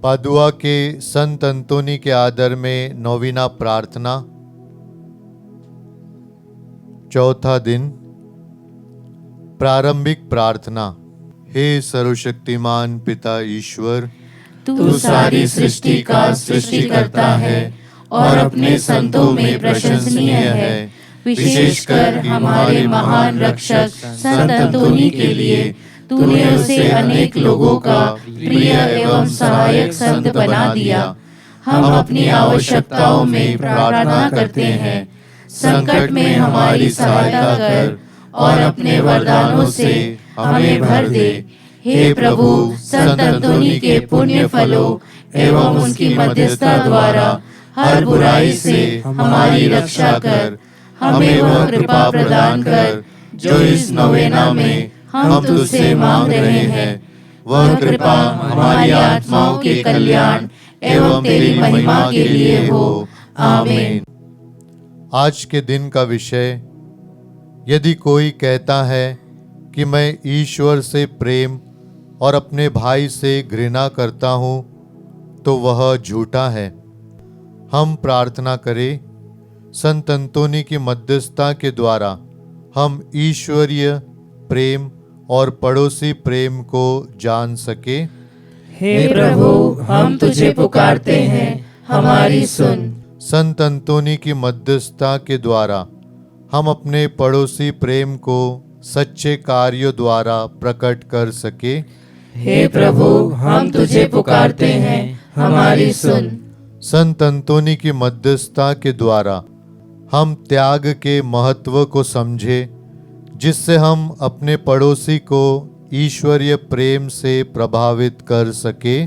Padua के संत अंतोनी के आदर में नौवीना प्रार्थना। चौथा दिन, प्रारंभिक प्रार्थना। हे सर्वशक्तिमान पिता ईश्वर, तू सारी सृष्टि का सृष्टिकर्ता है और अपने संतों में प्रशंसनीय है। विशेषकर हमारे महान रक्षक संत अंतोनी के लिए तूने उसे अनेक लोगों का प्रिय एवं सहायक संत बना दिया। हम अपनी आवश्यकताओं में प्रार्थना करते हैं, संकट में हमारी सहायता कर और अपने वरदानों से हमें भर दे। हे प्रभु, संत अंतोनी के पुण्य फलों एवं उनकी मध्यस्थता द्वारा हर बुराई से हमारी रक्षा कर। हमें वह कृपा प्रदान कर जो इस नवेना में हम तुझसे मांग रहे हैं। वह कृपा हमारी आत्माओं के कल्याण एवं तेरी महिमा के लिए हो। आमीन। आज के दिन का विषय, यदि कोई कहता है कि मैं ईश्वर से प्रेम और अपने भाई से घृणा करता हूँ, तो वह झूठा है। हम प्रार्थना करें, संत अंतोनी की मध्यस्थता के द्वारा हम ईश्वरीय प्रेम और पड़ोसी प्रेम को जान सके। हे प्रभु, हम तुझे पुकारते हैं, हमारी सुन। संत अंतोनी की मध्यस्थता के द्वारा हम अपने पड़ोसी प्रेम को सच्चे कार्यों द्वारा प्रकट कर सके। हे प्रभु, हम तुझे पुकारते हैं, हमारी सुन। संत अंतोनी की मध्यस्थता के द्वारा हम त्याग के महत्व को समझे, जिससे हम अपने पड़ोसी को ईश्वरीय प्रेम से प्रभावित कर सके।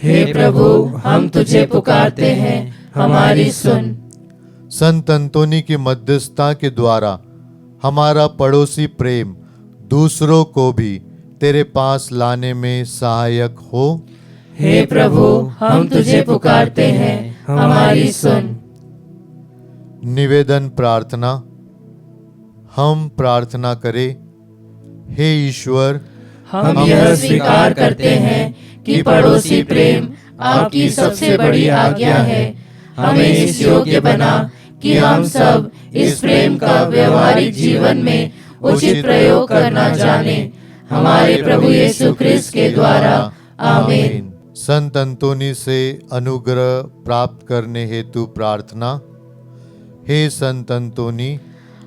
हे प्रभु, हम तुझे पुकारते हैं, हमारी सुन। संत अंतोनी की मध्यस्थता के द्वारा हमारा पड़ोसी प्रेम दूसरों को भी तेरे पास लाने में सहायक हो। हे प्रभु, हम तुझे पुकारते हैं, हमारी सुन। निवेदन प्रार्थना। हम प्रार्थना करें, हे ईश्वर, हम यह स्वीकार करते हैं कि पड़ोसी प्रेम आपकी सबसे बड़ी आज्ञा है। हमें इस योग्य बना कि हम सब इस प्रेम का व्यवहारिक जीवन में उचित प्रयोग करना जाने। हमारे प्रभु यीशु ख्रिस्त के द्वारा। आमीन। संत अंतोनी से अनुग्रह प्राप्त करने हेतु प्रार्थना। हे संत अंतोनी,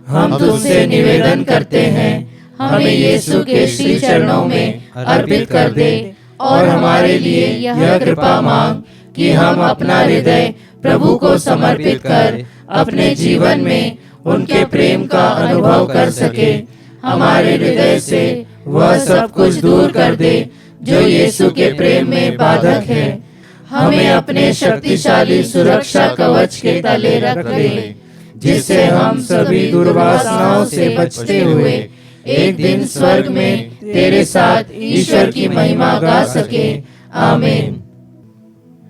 हम तुझसे निवेदन करते हैं, हमें यीशु के श्री चरणों में अर्पित कर दे और हमारे लिए यह कृपा मांग कि हम अपना हृदय प्रभु को समर्पित कर अपने जीवन में उनके प्रेम का अनुभव कर सके। हमारे हृदय से वह सब कुछ दूर कर दे जो यीशु के प्रेम में बाधक है। हमें अपने शक्तिशाली सुरक्षा कवच के तले रख ले, जिससे हम सभी दुर्वासनाओं से बचते हुए एक दिन स्वर्ग में तेरे साथ ईश्वर की महिमा गा सके। आमीन।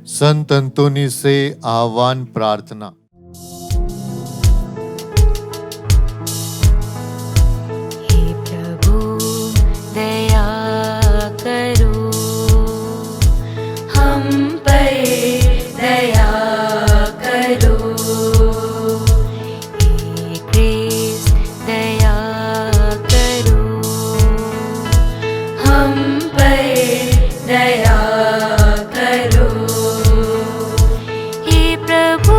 संत अंतोनी से आह्वान प्रार्थना। हे प्रभु, दया करो, हम पर दया करो। हे क्रिस्त, दया करो, हम पर दया करो। हे प्रभु,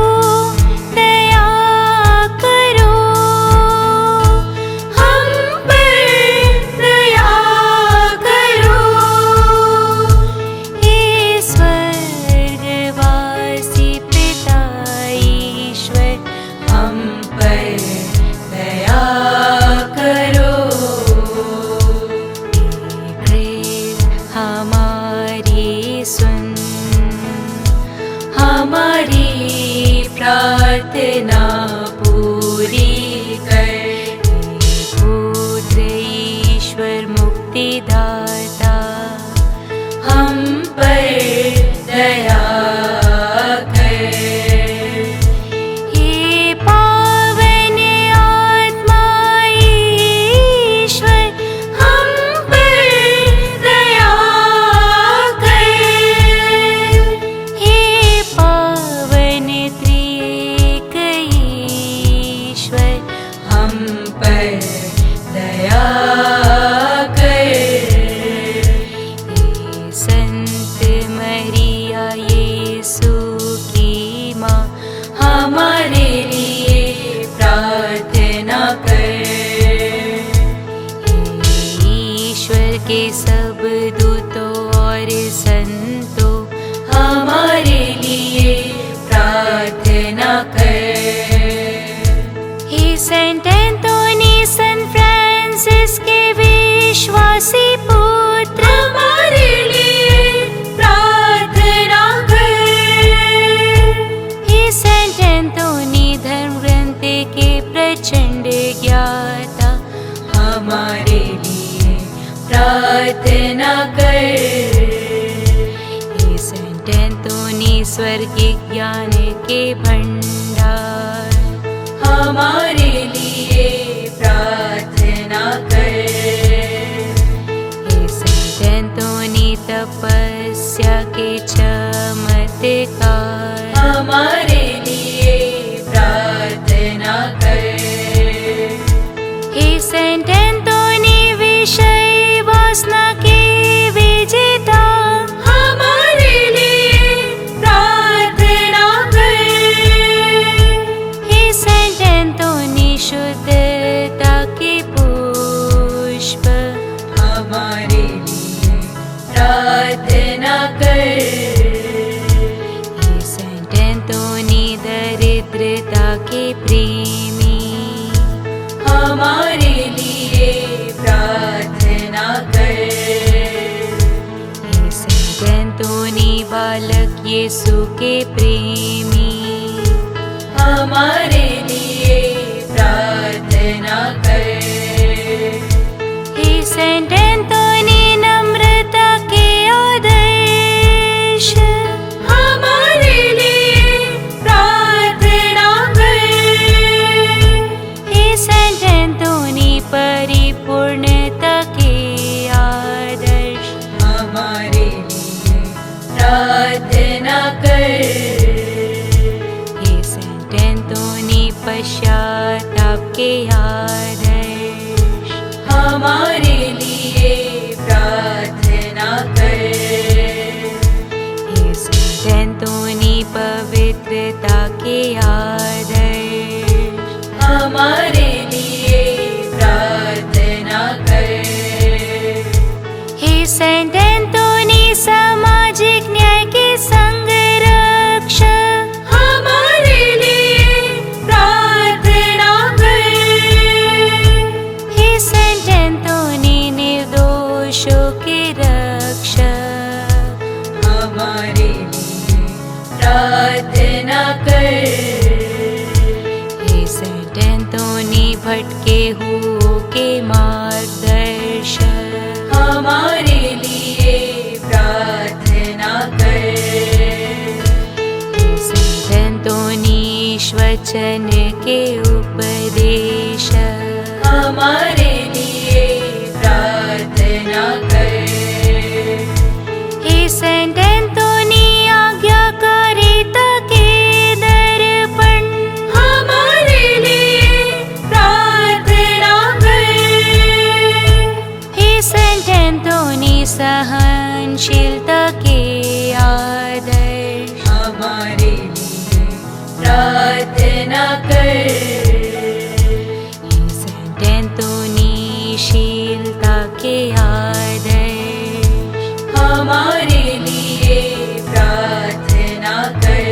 पर दया कर। हे संत मरिया यीशु की माँ, हमारे लिए प्रार्थना कर। हे ईश्वर के सब दूतों और संतों, हमारे लिए प्रार्थना कर। हे सेंट एंथोनी सन फ्रांसिस के विश्वासी पुत्र, हमारे लिए प्रार्थना कर। हे सेंट एंथोनी धर्म ग्रंथ के प्रचंड ज्ञाता, हमारे लिए प्रार्थना कर। हे सेंट एंथोनी स्वर्गीय ज्ञान के भंडार, हमारे लिए प्रार्थना कर। हे सेंट एंथोनी तपस्या के चमत्कार, हमारे लिए प्रार्थना कर। हे सेंट एंथोनी विषय वासना के विजेता, हमारे लिए प्रार्थना कर। हे सेंट एंथोनी शुद्धता के पुष्प, हमारे लिए प्रार्थना कर। हे सेंट एंथोनी दरिद्रता के प्रेमी, हमारे लिए प्रार्थना कर। हे सेंट एंथोनी बालक यीशु के प्रेमी, हमारे लिए प्रार्थना कर। हे सेंट एंथोनी नम्रता के आदर्श, हमारे लिए प्रार्थना कर। हे सेंट एंथोनी परिपूर्णता के आदर्श, हमारे लिए प्रार्थना कर। हे सेंट एंथोनी पश्चाताप के आदर्श, हमारे लिए प्रार्थना कर। हे सेंट एंथोनी पवित्रता के आदर्श, हमारे लिए प्रार्थना कर। हे सेंट एंथोनी सामाजिक न्याय के संरक्षक, हमारे लिए प्रार्थना कर। हे सेंट एंथोनी निर्दोषों के रक्षक, हमारे लिए प्रार्थना कर। हे सेंट एंथोनी भटके हुओं के मार्गदर्शक, हमारे लिए प्रार्थना कर। हे सेंट एंथोनी वचन के उपदेशक, हमारे लिए प्रार्थना कर। हे सेंट एंथोनी आज्ञाकारिता के दर्पण, हमारे लिए प्रार्थना कर। हे सेंट एंथोनी सहनशीलता के आदर्श, हमारे लिए प्रार्थना कर। हे सेंट एंथोनी शीलता के आदर्श, हमारे लिए प्रार्थना कर।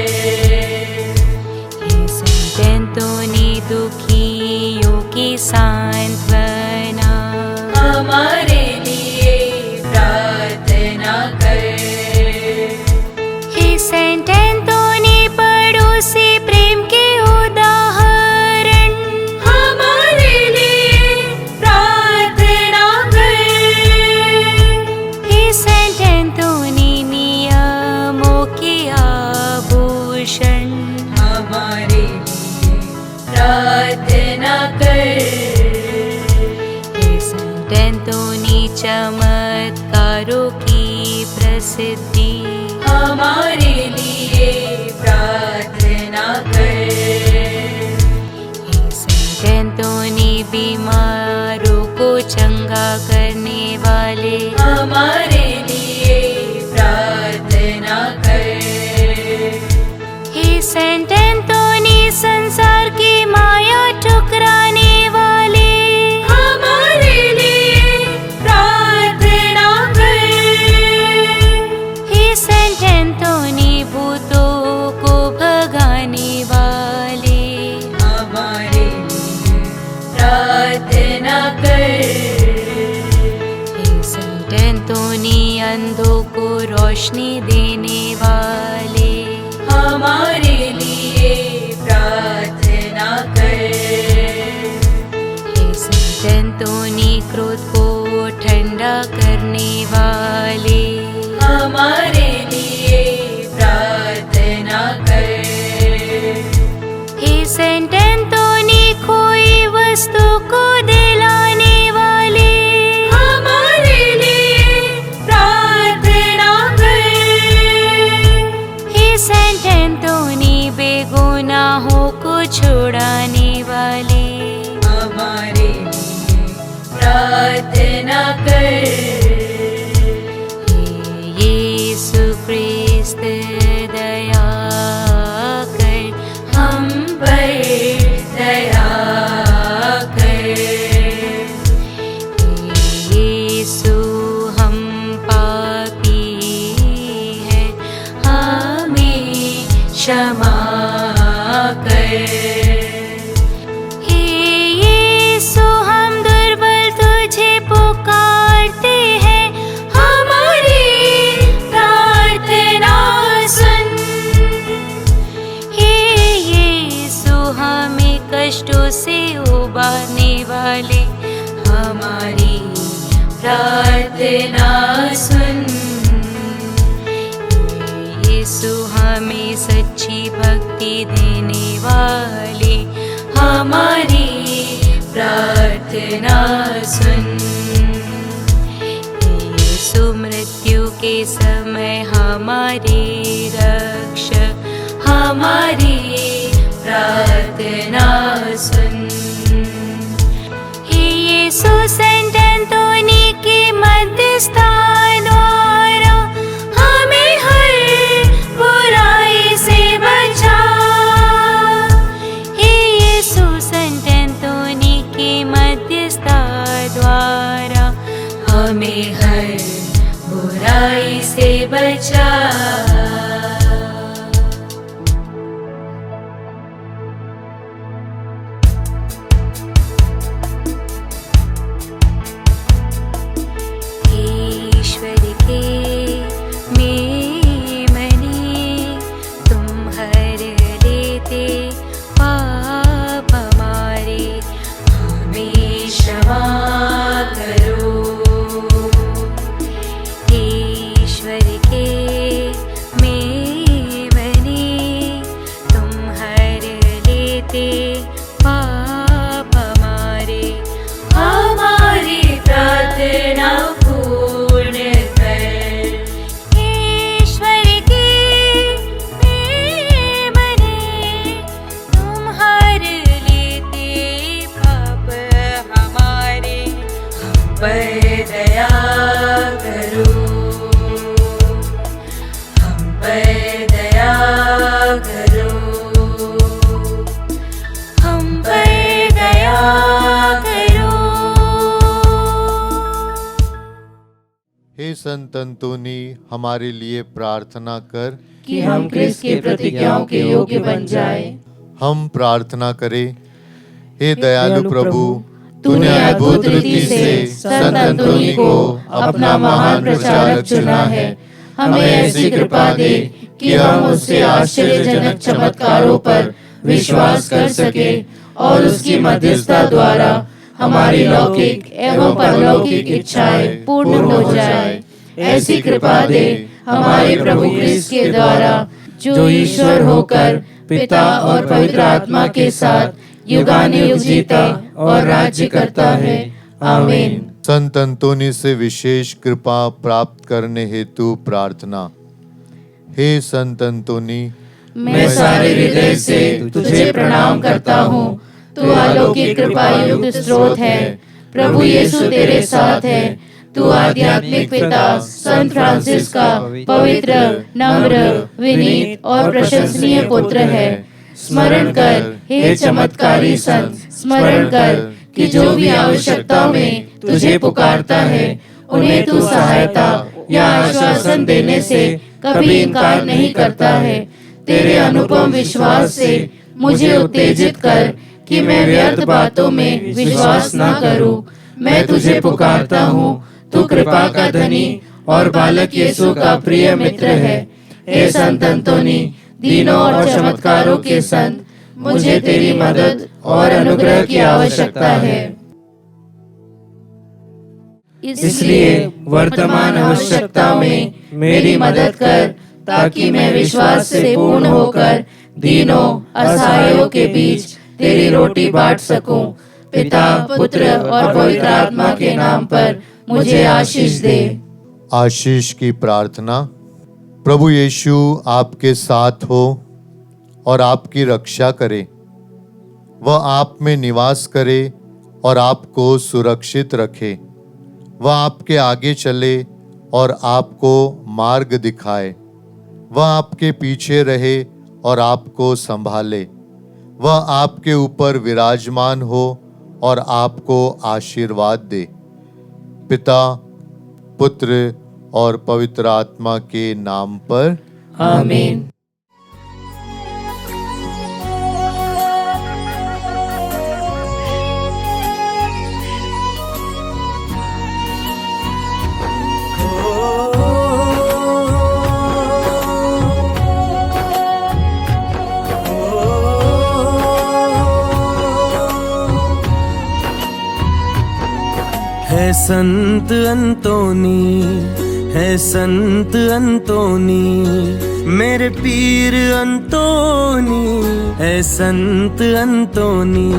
हे सेंट एंथोनी दुखियों की सांत्वना, हमारे लिए प्रार्थना कर। हे सेंट एंथोनी पड़ोसी प्रेम के उदाहरण, हमारे लिए प्रार्थना कर। हे सेंट एंथोनी नियमों के आभूषण, हमारे लिए प्रार्थना कर। हे सेंट एंथोनी चमत्कारों की प्रसिद्धि, हमारे लिए प्रार्थना कर। हे सेंट एंथोनी बीमार प्रार्थना कर। हे संत एंटोनी अंधों को रोशनी देने वाले, हमारे लिए प्रार्थना कर। हे संत एंटोनी क्रोध को ठंडा करने वाले, हमारे लिए प्रार्थना कर। हे संत एंटोनी खोई वस्तु को दिलाने वाले, हमारे लिए प्रार्थना कर। हे संत एंटोनी बेगुनाहों को छुड़ाने वाले, हमारे लिए प्रार्थना कर। हे यीशु ख्रिस्त दया कर, हम पर दया कर। हे यीशु हम पापी हैं, हमें क्षमा कर। हे यीशु हम दुर्बल तुझे पुकारते हैं, हमारी प्रार्थना सुन। हे यीशु हमें कष्टों से उबारने वाले, हमारी प्रार्थना सुन। हे यीशु हमें सच्ची भक्ति देने वाले, हमारी प्रार्थना सुन। हे यीशु मृत्यु के समय हमारे रक्षक, हमारी प्रार्थना सुन। हे यीशु संत एंटोनी के मध्यस्थता द्वारा हमें हर बुराई से बचा। हे यीशु संत एंटोनी के मध्यस्थता द्वारा हमें हर बुराई से बचा। ईश्वर के मेमने तुम हर लेते पाप हमारे, हमें क्षमा करो। ईश्वर के मेमने तुम हर लेते पाप हमारे, हमारी प्रार्थना पूर्ण कर। ईश्वर के मेमने तुम हर लेते पाप हमारे, हम पर दया करो। हम पर दया करो। हम पर दया करो। हे संत अंतोनी हमारे लिए प्रार्थना कर कि हम क्रिस्त के प्रतिज्ञाओं के योग्य बन जाए। हम प्रार्थना करें। हे दयालु प्रभु, तूने अद्भुत रीति से संत अंतोनी को अपना महान प्रचारक चुना है। हमें ऐसी कृपा दे कि हम उससे आश्चर्यजनक चमत्कारों पर विश्वास कर सके और उसकी मध्यस्थता द्वारा हमारी लौकिक एवं परलौकिक इच्छाएं पूर्ण हो जाए। ऐसी कृपा दे हमारे प्रभु क्रिस्त के द्वारा, जो ईश्वर होकर पिता और पवित्र आत्मा के साथ युगानुयुग जीता और राज्य करता है। आमीन। संत अंतोनी से विशेष कृपा प्राप्त करने हेतु प्रार्थना। हे संत अंतोनी, मैं सारे हृदय से तुझे प्रणाम करता हूँ। तू अलौकिक कृपा युक्त स्रोत है। प्रभु यीशु तेरे साथ है। तू आध्यात्मिक पिता संत फ्रांसिस का पवित्र, नम्र, विनीत और प्रशंसनीय पुत्र है। स्मरण कर हे चमत्कारी संत, स्मरण कर कि जो भी आवश्यकता में तुझे पुकारता है, उन्हें तू सहायता या आश्वासन देने से कभी इनकार नहीं करता है। तेरे अनुपम विश्वास से मुझे उत्तेजित कर कि मैं व्यर्थ बातों में विश्वास न करूं। मैं तुझे पुकारता हूँ, तू कृपा का धनी और बालक यीशु का प्रिय मित्र है। हे संत अंतोनी, दीनों और चमत्कारों के संत, मुझे तेरी मदद और अनुग्रह की आवश्यकता है। इसलिए वर्तमान आवश्यकता में मेरी मदद कर, ताकि मैं विश्वास से पूर्ण होकर दीनों असहायों के बीच तेरी रोटी बांट सकूं। पिता, पुत्र और पवित्र आत्मा के नाम पर मुझे आशीष दे। आशीष की प्रार्थना। प्रभु यीशु आपके साथ हो और आपकी रक्षा करे। वह आप में निवास करे और आपको सुरक्षित रखे। वह आपके आगे चले और आपको मार्ग दिखाए। वह आपके पीछे रहे और आपको संभाले। वह आपके ऊपर विराजमान हो और आपको आशीर्वाद दे। पिता, पुत्र और पवित्र आत्मा के नाम पर आमीन। है संत अंतोनी, है संत अंतोनी, मेरे पीर अंतोनी, है संत अंतोनी।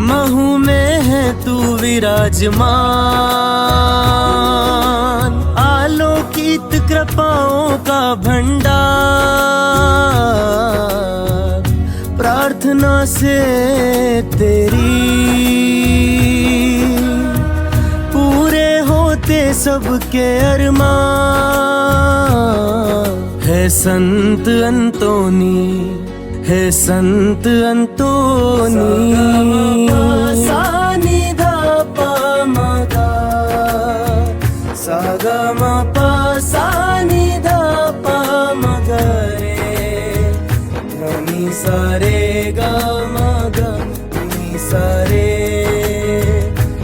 महू में है तू विराजमान, आलोकित कृपाओं का भंडार। प्रार्थना से तेरी सबके अरमान। है संत अंतोनी, है संत अंतोनी। सा नि धा पा म गा, सा ग म प सा नि धा पा म ग रे, ध नि सा रे ग म ग नि सा रे,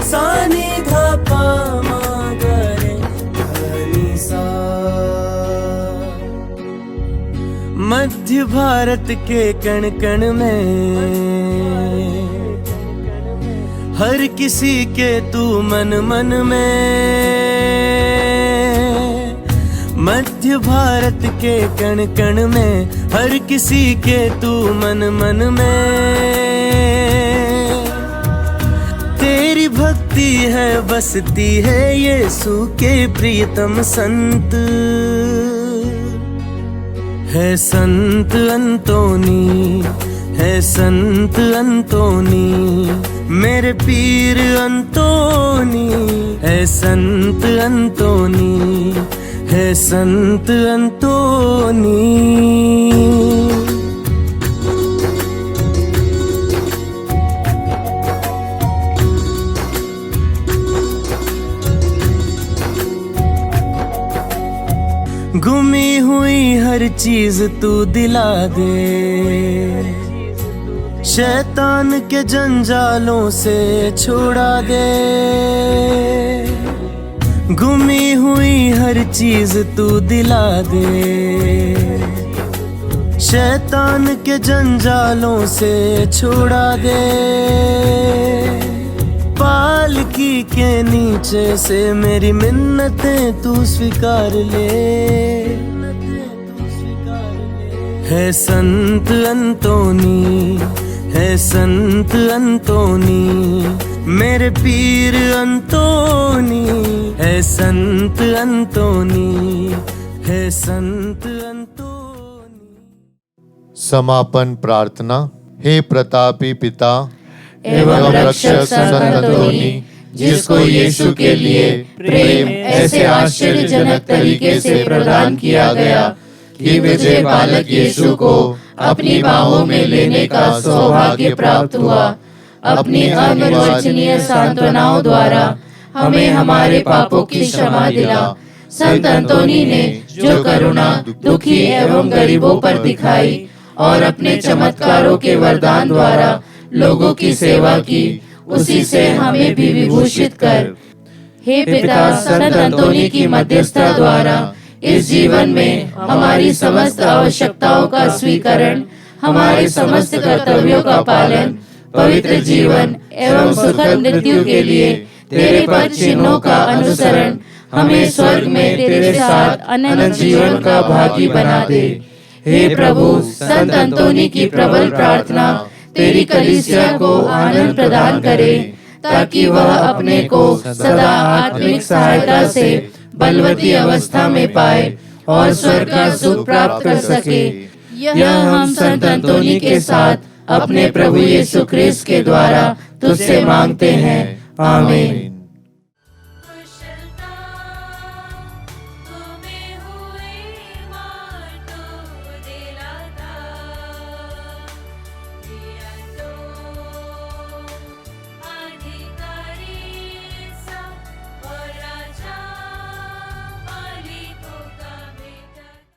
सा नि धा पा मध्य भारत के कण कण में हर किसी के तू मन मन में। मध्य भारत के कण कण में हर किसी के तू मन मन में। तेरी भक्ति है बसती है यीशु के प्रियतम संत। है संत अंतोनी, है संत अंतोनी, मेरे पीर अंतोनी, है संत अंतोनी, है संत अंतोनी। गुमी हुई हर चीज तू दिला दे, शैतान के जंजालों से छुड़ा दे। गुमी हुई हर चीज तू दिला दे, शैतान के जंजालों से छुड़ा दे। पालकी के नीचे से मेरी मिन्नतें तू स्वीकार ले। है संत अंतोनी, है संत अंतोनी, मेरे पीर अंतोनी, है संत अंतोनी, है संत अंतोनी। समापन प्रार्थना। हे प्रतापी पिता एवं रक्षक संत अंतोनी, जिसको यीशु के लिए प्रेम ऐसे आश्चर्यजनक तरीके से प्रदान किया गया कि मुझे बालक यीशु को अपनी बाहों में लेने का सौभाग्य प्राप्त हुआ। अपनी अनिर्वचनीय सांत्वनाओं द्वारा हमें हमारे पापों की क्षमा दिला। संत अंतोनी ने जो करुणा दुखी एवं गरीबों पर दिखाई और अपने चमत्कारों के वरदान द्वारा लोगों की सेवा की, उसी से हमें भी विभूषित कर। हे पिता, संत अंतोनी की मध्यस्थता द्वारा इस जीवन में हमारी समस्त आवश्यकताओं का स्वीकरण, हमारे समस्त कर्तव्यों का पालन, पवित्र जीवन एवं सुखद मृत्यु के लिए तेरे पद चिन्हों का अनुसरण हमें स्वर्ग में तेरे साथ अनंत जीवन का भागी बना दे। हे प्रभु, संत अंतोनी की प्रबल प्रार्थना तेरी कलीसिया को आनंद प्रदान करे, ताकि वह अपने को सदा आत्मिक सहायता से बलवती अवस्था में पाए और स्वर्ग का सुख प्राप्त कर सके। यह हम संत अंतोनी के साथ अपने प्रभु यीशु ख्रिस्त के द्वारा तुझसे मांगते हैं। आमीन।